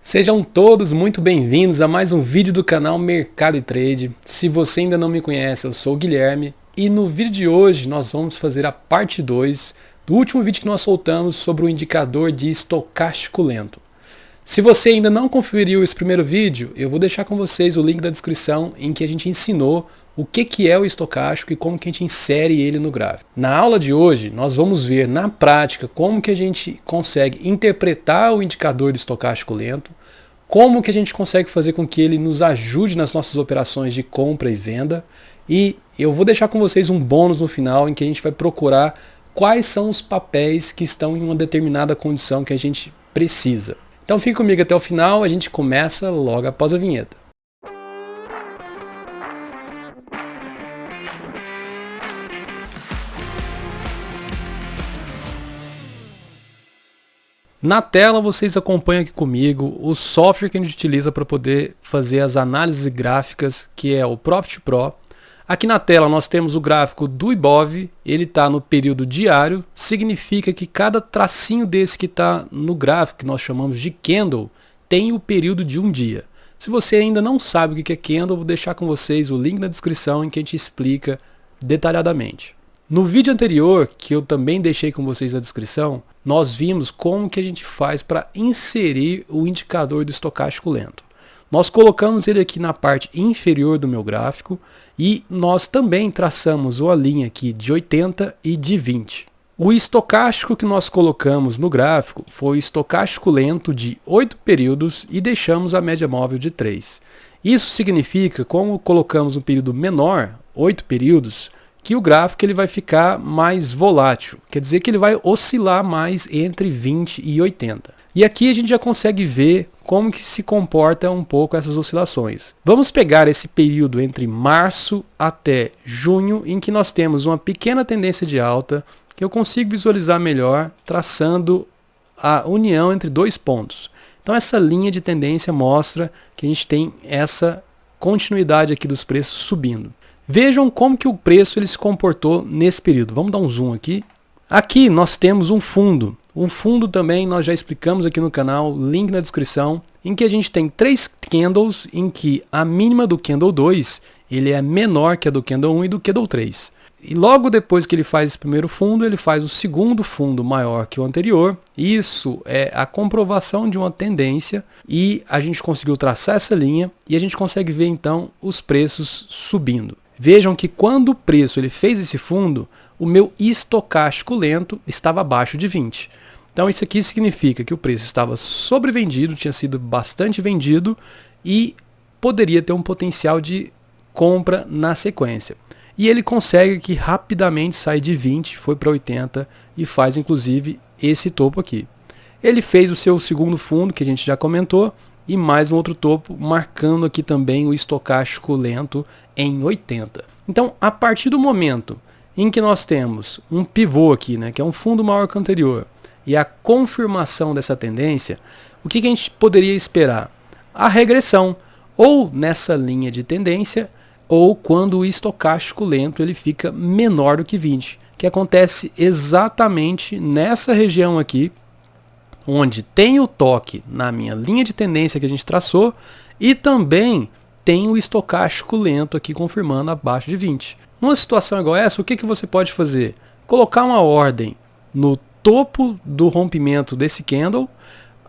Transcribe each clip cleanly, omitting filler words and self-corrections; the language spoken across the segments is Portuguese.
Sejam todos muito bem-vindos a mais um vídeo do canal Mercado e Trade. Se você ainda não me conhece, eu sou o Guilherme e no vídeo de hoje nós vamos fazer a parte 2 do último vídeo que nós soltamos sobre o indicador de estocástico lento. Se você ainda não conferiu esse primeiro vídeo, eu vou deixar com vocês o link da descrição em que a gente ensinou o que é o estocástico e como que a gente insere ele no gráfico. Na aula de hoje, nós vamos ver na prática como que a gente consegue interpretar o indicador de estocástico lento, como que a gente consegue fazer com que ele nos ajude nas nossas operações de compra e venda, e eu vou deixar com vocês um bônus no final em que a gente vai procurar quais são os papéis que estão em uma determinada condição que a gente precisa. Então fique comigo até o final, a gente começa logo após a vinheta. Na tela vocês acompanham aqui comigo o software que a gente utiliza para poder fazer as análises gráficas, que é o Profit Pro. Aqui na tela nós temos o gráfico do Ibov, ele está no período diário, significa que cada tracinho desse que está no gráfico, que nós chamamos de candle, tem o período de um dia. Se você ainda não sabe o que é candle, eu vou deixar com vocês o link na descrição em que a gente explica detalhadamente. No vídeo anterior, que eu também deixei com vocês na descrição, nós vimos como que a gente faz para inserir o indicador do estocástico lento. Nós colocamos ele aqui na parte inferior do meu gráfico e nós também traçamos uma linha aqui de 80 e de 20. O estocástico que nós colocamos no gráfico foi o estocástico lento de 8 períodos e deixamos a média móvel de 3. Isso significa, como colocamos um período menor, 8 períodos, que o gráfico ele vai ficar mais volátil, quer dizer que ele vai oscilar mais entre 20 e 80. E aqui a gente já consegue ver como que se comporta um pouco essas oscilações. Vamos pegar esse período entre março até junho, em que nós temos uma pequena tendência de alta, que eu consigo visualizar melhor traçando a união entre dois pontos. Então essa linha de tendência mostra que a gente tem essa continuidade aqui dos preços subindo. Vejam como que o preço ele se comportou nesse período. Vamos dar um zoom aqui. Aqui nós temos um fundo. Um fundo também nós já explicamos aqui no canal, link na descrição, em que a gente tem 3 candles, em que a mínima do candle 2 ele é menor que a do candle 1 e do candle 3. E logo depois que ele faz esse primeiro fundo, ele faz o segundo fundo maior que o anterior. Isso é a comprovação de uma tendência e a gente conseguiu traçar essa linha e a gente consegue ver então os preços subindo. Vejam que quando o preço ele fez esse fundo, o meu estocástico lento estava abaixo de 20. Então isso aqui significa que o preço estava sobrevendido, tinha sido bastante vendido e poderia ter um potencial de compra na sequência. E ele consegue que rapidamente sai de 20, foi para 80 e faz inclusive esse topo aqui. Ele fez o seu segundo fundo, que a gente já comentou, e mais um outro topo, marcando aqui também o estocástico lento em 80. Então, a partir do momento em que nós temos um pivô aqui, que é um fundo maior que o anterior, e a confirmação dessa tendência, o que a gente poderia esperar? A regressão, ou nessa linha de tendência, ou quando o estocástico lento ele fica menor do que 20, que acontece exatamente nessa região aqui, onde tem o toque na minha linha de tendência que a gente traçou e também tem o estocástico lento aqui confirmando abaixo de 20. Numa situação igual essa, o que você pode fazer? Colocar uma ordem no topo do rompimento desse candle,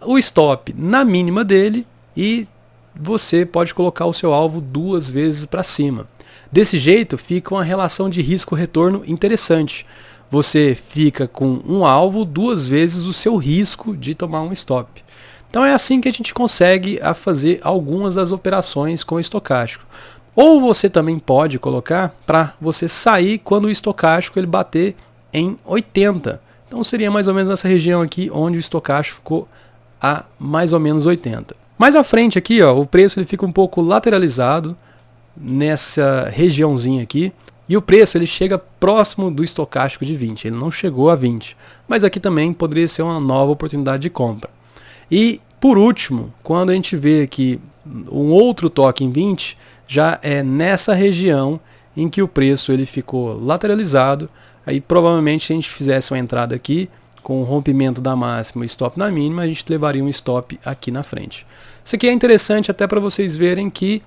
o stop na mínima dele e você pode colocar o seu alvo 2 vezes para cima. Desse jeito fica uma relação de risco-retorno interessante. Você fica com um alvo 2 vezes o seu risco de tomar um stop. Então é assim que a gente consegue fazer algumas das operações com o estocástico. Ou você também pode colocar para você sair quando o estocástico ele bater em 80. Então seria mais ou menos nessa região aqui onde o estocástico ficou a mais ou menos 80. Mais à frente aqui, ó, o preço ele fica um pouco lateralizado nessa regiãozinha aqui. E o preço ele chega próximo do estocástico de 20, ele não chegou a 20. Mas aqui também poderia ser uma nova oportunidade de compra. E por último, quando a gente vê aqui um outro toque em 20, já é nessa região em que o preço ele ficou lateralizado. Aí provavelmente se a gente fizesse uma entrada aqui, com o rompimento da máxima e stop na mínima, a gente levaria um stop aqui na frente. Isso aqui é interessante até para vocês verem que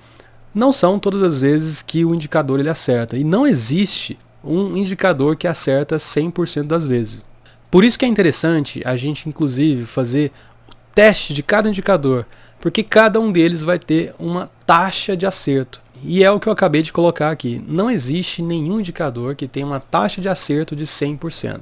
não são todas as vezes que o indicador ele acerta. E não existe um indicador que acerta 100% das vezes. Por isso que é interessante a gente inclusive fazer o teste de cada indicador, porque cada um deles vai ter uma taxa de acerto. E é o que eu acabei de colocar aqui. Não existe nenhum indicador que tenha uma taxa de acerto de 100%.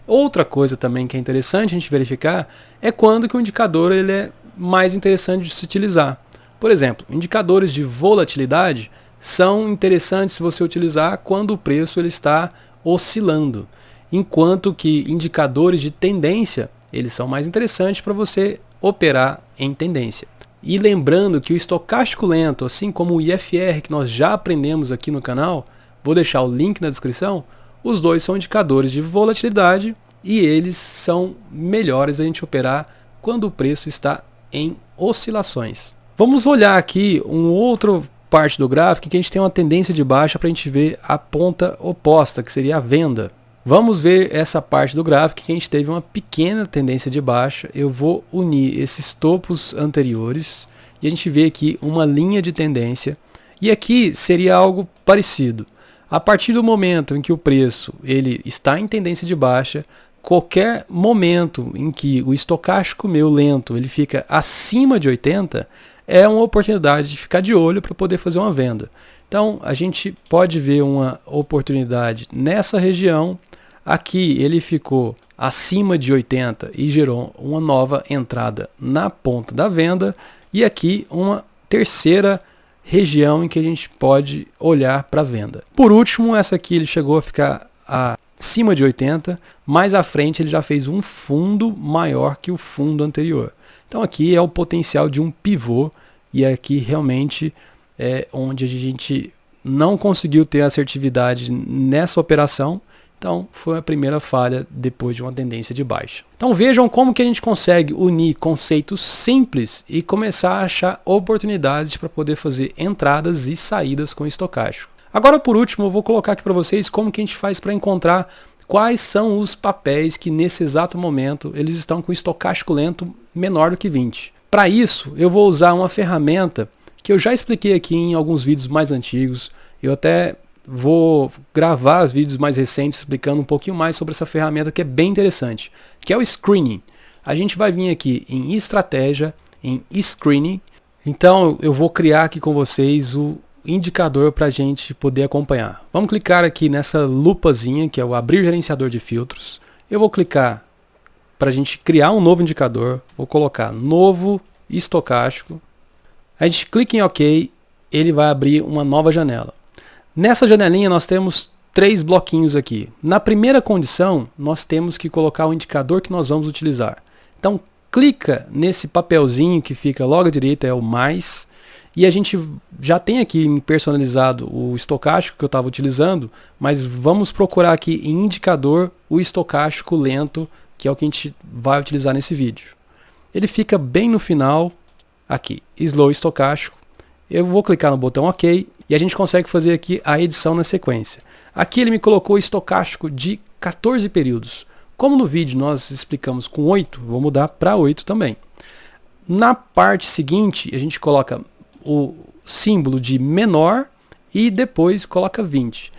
Outra coisa também que é interessante a gente verificar é quando que o indicador ele é mais interessante de se utilizar. Por exemplo, indicadores de volatilidade são interessantes se você utilizar quando o preço ele está oscilando, enquanto que indicadores de tendência eles são mais interessantes para você operar em tendência. E lembrando que o estocástico lento, assim como o IFR que nós já aprendemos aqui no canal, vou deixar o link na descrição, os dois são indicadores de volatilidade e eles são melhores a gente operar quando o preço está em oscilações. Vamos olhar aqui uma outra parte do gráfico que a gente tem uma tendência de baixa para a gente ver a ponta oposta, que seria a venda. Vamos ver essa parte do gráfico que a gente teve uma pequena tendência de baixa. Eu vou unir esses topos anteriores e a gente vê aqui uma linha de tendência. E aqui seria algo parecido. A partir do momento em que o preço ele está em tendência de baixa, qualquer momento em que o estocástico meu lento ele fica acima de 80, é uma oportunidade de ficar de olho para poder fazer uma venda. Então a gente pode ver uma oportunidade nessa região. Aqui ele ficou acima de 80 e gerou uma nova entrada na ponta da venda. E aqui uma terceira região em que a gente pode olhar para a venda. Por último, essa aqui ele chegou a ficar acima de 80, mais à frente ele já fez um fundo maior que o fundo anterior. Então aqui é o potencial de um pivô e aqui realmente é onde a gente não conseguiu ter assertividade nessa operação. Então foi a primeira falha depois de uma tendência de baixa. Então vejam como que a gente consegue unir conceitos simples e começar a achar oportunidades para poder fazer entradas e saídas com estocástico. Agora por último eu vou colocar aqui para vocês como que a gente faz para encontrar quais são os papéis que nesse exato momento eles estão com estocástico lento menor do que 20. Para isso eu vou usar uma ferramenta que eu já expliquei aqui em alguns vídeos mais antigos. Eu até vou gravar os vídeos mais recentes explicando um pouquinho mais sobre essa ferramenta que é bem interessante, que é o Screening. A gente vai vir aqui em Estratégia, em Screening. Então eu vou criar aqui com vocês o indicador para a gente poder acompanhar. Vamos clicar aqui nessa lupazinha que é o Abrir Gerenciador de Filtros. Eu vou clicar para a gente criar um novo indicador. Vou colocar Novo Estocástico. A gente clica em OK, ele vai abrir uma nova janela. Nessa janelinha nós temos 3 bloquinhos aqui. Na primeira condição, nós temos que colocar o indicador que nós vamos utilizar. Então, clica nesse papelzinho que fica logo à direita, é o mais. E a gente já tem aqui personalizado o estocástico que eu estava utilizando, mas vamos procurar aqui em indicador o estocástico lento, que é o que a gente vai utilizar nesse vídeo. Ele fica bem no final, aqui, Slow Estocástico. Eu vou clicar no botão OK e a gente consegue fazer aqui a edição na sequência. Aqui ele me colocou estocástico de 14 períodos. Como no vídeo nós explicamos com 8, vou mudar para 8 também. Na parte seguinte a gente coloca o símbolo de menor e depois coloca 20.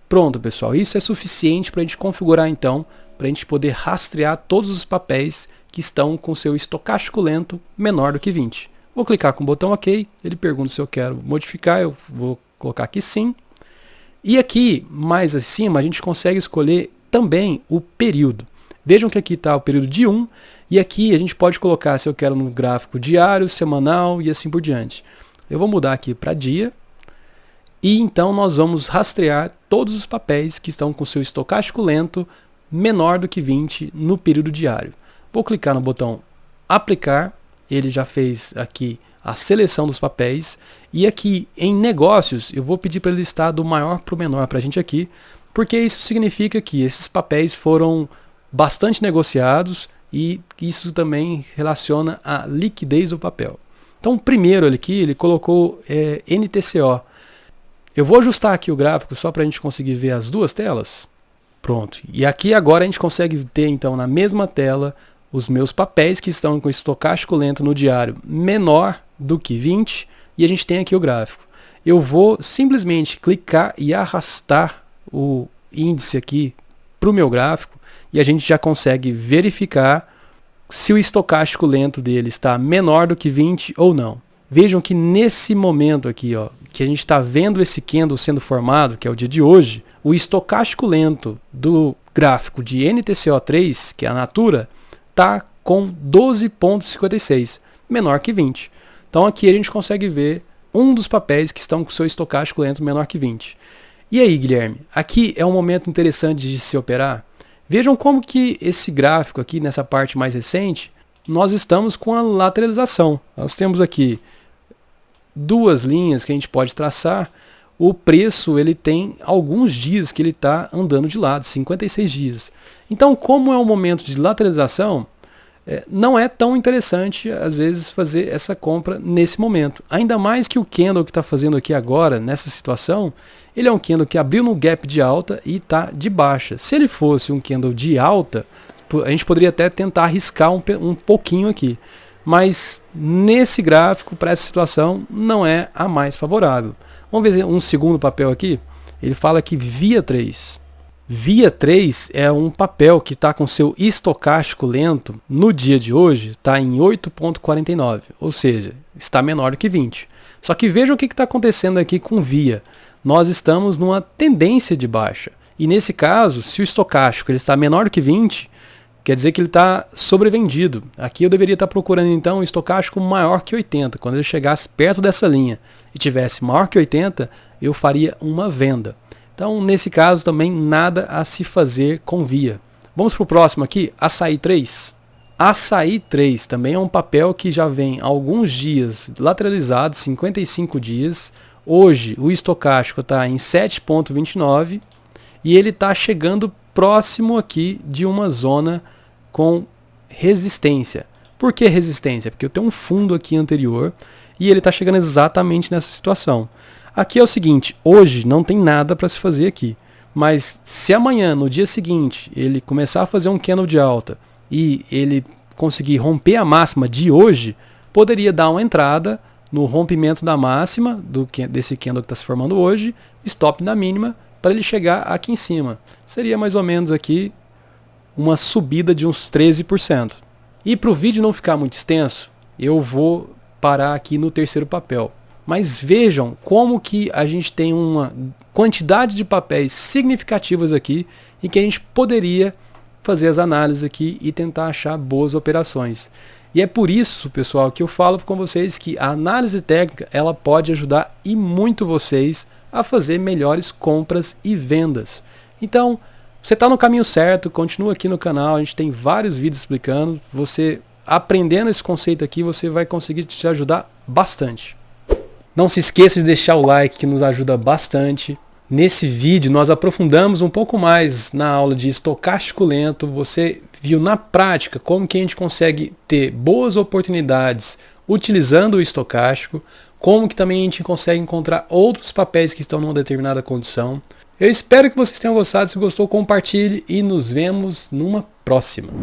Pronto pessoal, isso é suficiente para a gente configurar então, para a gente poder rastrear todos os papéis que estão com seu estocástico lento menor do que 20. Vou clicar com o botão OK, ele pergunta se eu quero modificar, eu vou colocar aqui sim. E aqui, mais acima, a gente consegue escolher também o período. Vejam que aqui está o período de 1, e aqui a gente pode colocar se eu quero no gráfico diário, semanal e assim por diante. Eu vou mudar aqui para dia, e então nós vamos rastrear todos os papéis que estão com seu estocástico lento menor do que 20 no período diário. Vou clicar no botão aplicar. Ele já fez aqui a seleção dos papéis. E aqui em negócios, eu vou pedir para ele listar do maior para o menor para a gente aqui, porque isso significa que esses papéis foram bastante negociados e isso também relaciona a liquidez do papel. Então, o primeiro aqui, ele colocou NTCO. Eu vou ajustar aqui o gráfico só para a gente conseguir ver as duas telas. Pronto. E aqui agora a gente consegue ter então na mesma tela os meus papéis que estão com estocástico lento no diário menor do que 20 e a gente tem aqui o gráfico. Eu vou simplesmente clicar e arrastar o índice aqui para o meu gráfico e a gente já consegue verificar se o estocástico lento dele está menor do que 20 ou não. Vejam que nesse momento aqui, ó, que a gente está vendo esse candle sendo formado, que é o dia de hoje, o estocástico lento do gráfico de NTCO3, que é a Natura, está com 12,56, menor que 20. Então aqui a gente consegue ver um dos papéis que estão com o seu estocástico lento menor que 20. E aí, Guilherme, aqui é um momento interessante de se operar. Vejam como que esse gráfico aqui, nessa parte mais recente, nós estamos com a lateralização. Nós temos aqui duas linhas que a gente pode traçar. O preço ele tem alguns dias que ele está andando de lado, 56 dias. Então, como é um momento de lateralização, não é tão interessante, às vezes, fazer essa compra nesse momento. Ainda mais que o candle que está fazendo aqui agora, nessa situação, ele é um candle que abriu no gap de alta e está de baixa. Se ele fosse um candle de alta, a gente poderia até tentar arriscar um pouquinho aqui. Mas nesse gráfico, para essa situação, não é a mais favorável. Vamos ver um segundo papel aqui. Ele fala que via 3. Via 3 é um papel que está com seu estocástico lento no dia de hoje, está em 8,49, ou seja, está menor do que 20. Só que veja o que está acontecendo aqui com via. Nós estamos numa tendência de baixa. E nesse caso, se o estocástico ele está menor do que 20, quer dizer que ele está sobrevendido. Aqui eu deveria estar procurando então um estocástico maior que 80. Quando ele chegasse perto dessa linha e tivesse maior que 80, eu faria uma venda. Então, nesse caso, também nada a se fazer com via. Vamos para o próximo aqui, Açaí 3. Açaí 3 também é um papel que já vem há alguns dias lateralizado, 55 dias. Hoje o estocástico está em 7,29 e ele está chegando próximo aqui de uma zona com resistência. Por que resistência? Porque eu tenho um fundo aqui anterior e ele está chegando exatamente nessa situação. Aqui é o seguinte, hoje não tem nada para se fazer aqui, mas se amanhã, no dia seguinte, ele começar a fazer um candle de alta e ele conseguir romper a máxima de hoje, poderia dar uma entrada no rompimento da máxima desse candle que está se formando hoje, stop na mínima, para ele chegar aqui em cima. Seria mais ou menos aqui uma subida de uns 13%. E para o vídeo não ficar muito extenso, eu vou parar aqui no terceiro papel. Mas vejam como que a gente tem uma quantidade de papéis significativas aqui em que a gente poderia fazer as análises aqui e tentar achar boas operações. E é por isso, pessoal, que eu falo com vocês que a análise técnica ela pode ajudar e muito vocês a fazer melhores compras e vendas. Então, você está no caminho certo, continua aqui no canal, a gente tem vários vídeos explicando. Você aprendendo esse conceito aqui, você vai conseguir te ajudar bastante. Não se esqueça de deixar o like que nos ajuda bastante. Nesse vídeo nós aprofundamos um pouco mais na aula de estocástico lento. Você viu na prática como que a gente consegue ter boas oportunidades utilizando o estocástico, como que também a gente consegue encontrar outros papéis que estão numa determinada condição. Eu espero que vocês tenham gostado. Se gostou, compartilhe e nos vemos numa próxima.